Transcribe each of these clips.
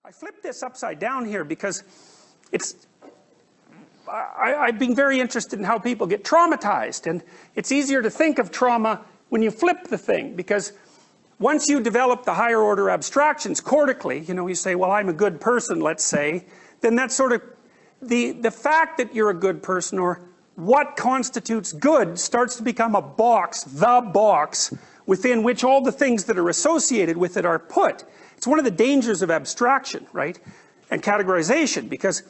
I flipped this upside down here because I've been very interested in how people get traumatized, and it's easier to think of trauma when you flip the thing, because once you develop the higher order abstractions cortically, you say, well, I'm a good person, let's say, then that's sort of the fact that you're a good person, or what constitutes good, starts to become a box, the box, within which all the things that are associated with it are put. It's one of the dangers of abstraction, right? And categorization, because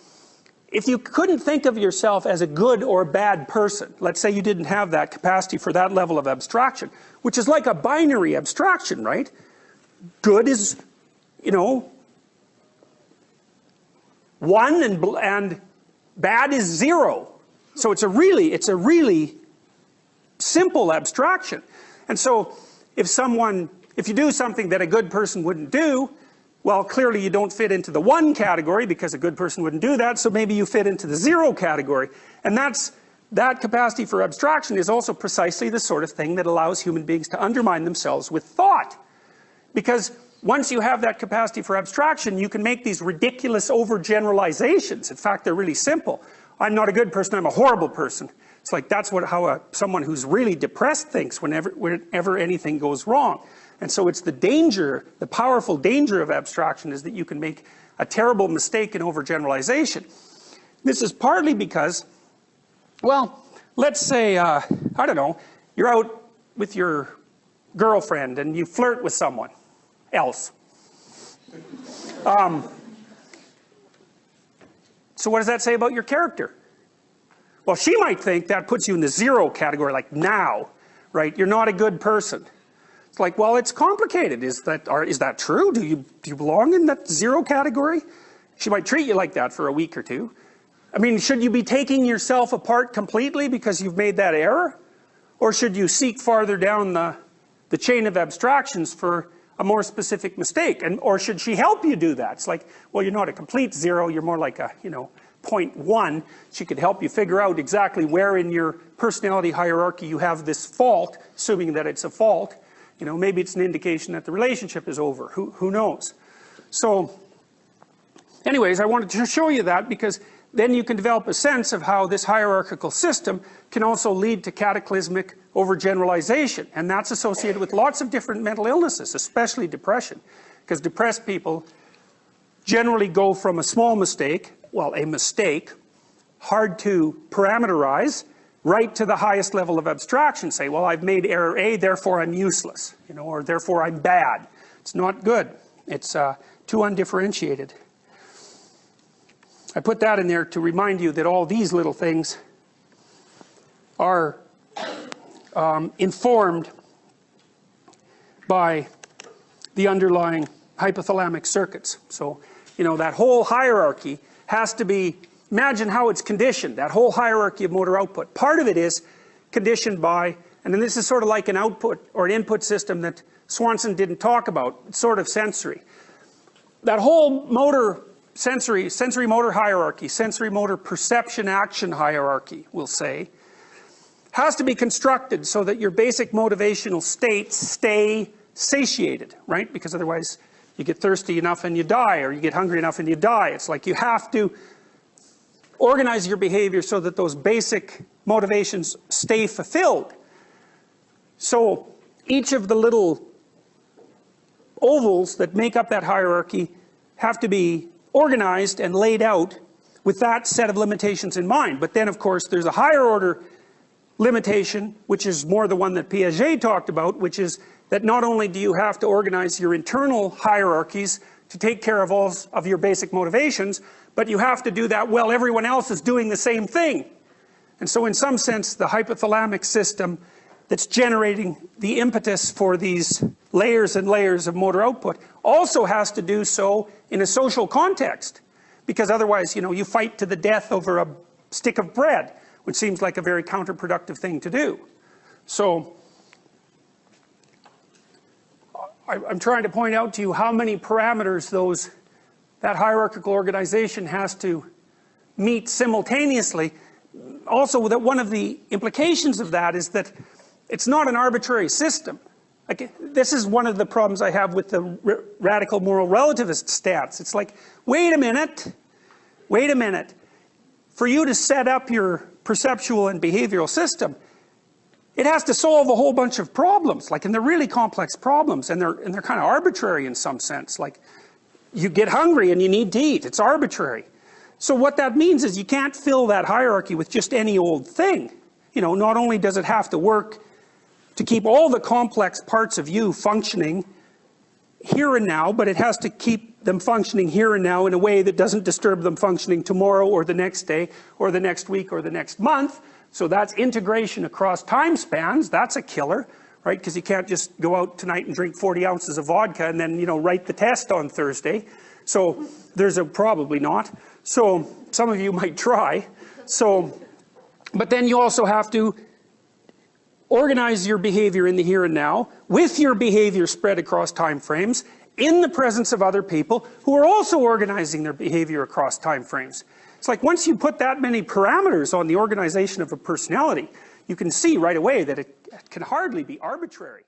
if you couldn't think of yourself as a good or bad person, let's say you didn't have that capacity for that level of abstraction, which is like a binary abstraction, right? Good is, 1, and bad is 0. So it's a really simple abstraction. And so if you do something that a good person wouldn't do, well, clearly you don't fit into the 1 category, because a good person wouldn't do that, so maybe you fit into the 0 category. And that capacity for abstraction is also precisely the sort of thing that allows human beings to undermine themselves with thought. Because once you have that capacity for abstraction, you can make these ridiculous overgeneralizations. In fact, they're really simple. I'm not a good person, I'm a horrible person. It's like, that's how someone who's really depressed thinks whenever anything goes wrong. And so it's the danger, the powerful danger of abstraction, is that you can make a terrible mistake in overgeneralization. This is partly because, well, let's say, I don't know, you're out with your girlfriend and you flirt with someone else. So what does that say about your character? Well, she might think that puts you in the 0 category, like now, right? You're not a good person. It's like, well, it's complicated. Is that true? Do you belong in that 0 category? She might treat you like that for a week or 2. I mean, should you be taking yourself apart completely because you've made that error? Or should you seek farther down the chain of abstractions for a more specific mistake? Or should she help you do that? It's like, well, you're not a complete 0, you're more like a, 0.1. She could help you figure out exactly where in your personality hierarchy you have this fault, assuming that it's a fault. Maybe it's an indication that the relationship is over. Who knows? So, anyways, I wanted to show you that, because then you can develop a sense of how this hierarchical system can also lead to cataclysmic overgeneralization. And that's associated with lots of different mental illnesses, especially depression. Because depressed people generally go from a small mistake, well, a mistake, hard to parameterize, right to the highest level of abstraction. Say, well, I've made error A, therefore I'm useless, or therefore I'm bad. It's not good. It's too undifferentiated. I put that in there to remind you that all these little things are informed by the underlying hypothalamic circuits. So, that whole hierarchy has to be, imagine how it's conditioned, that whole hierarchy of motor output. Part of it is conditioned by, and then this is sort of like an output or an input system that Swanson didn't talk about. It's sort of sensory. That whole sensory motor hierarchy, sensory motor perception action hierarchy, we'll say, has to be constructed so that your basic motivational states stay satiated, right? Because otherwise you get thirsty enough and you die, or you get hungry enough and you die. It's like you have to organize your behavior so that those basic motivations stay fulfilled. So each of the little ovals that make up that hierarchy have to be organized and laid out with that set of limitations in mind. But then, of course, there's a higher order limitation, which is more the one that Piaget talked about, which is that not only do you have to organize your internal hierarchies to take care of all of your basic motivations, but you have to do that while everyone else is doing the same thing. And so in some sense, the hypothalamic system that's generating the impetus for these layers and layers of motor output also has to do so in a social context. Because otherwise, you fight to the death over a stick of bread, which seems like a very counterproductive thing to do. So I'm trying to point out to you how many parameters that hierarchical organization has to meet simultaneously. Also, that one of the implications of that is that it's not an arbitrary system. Like, this is one of the problems I have with the radical moral relativist stance. It's like, wait a minute. For you to set up your perceptual and behavioral system, it has to solve a whole bunch of problems, like, and they're really complex problems, and they're kind of arbitrary in some sense. Like, you get hungry and you need to eat. It's arbitrary. So what that means is you can't fill that hierarchy with just any old thing. You know, not only does it have to work to keep all the complex parts of you functioning here and now, but it has to keep them functioning here and now in a way that doesn't disturb them functioning tomorrow or the next day or the next week or the next month. So that's integration across time spans. That's a killer, right? Because you can't just go out tonight and drink 40 ounces of vodka and then, you know, write the test on Thursday. So there's a probably not. So some of you might try. So, but then you also have to organize your behavior in the here and now, with your behavior spread across time frames, in the presence of other people who are also organizing their behavior across time frames. It's like, once you put that many parameters on the organization of a personality, you can see right away that it can hardly be arbitrary.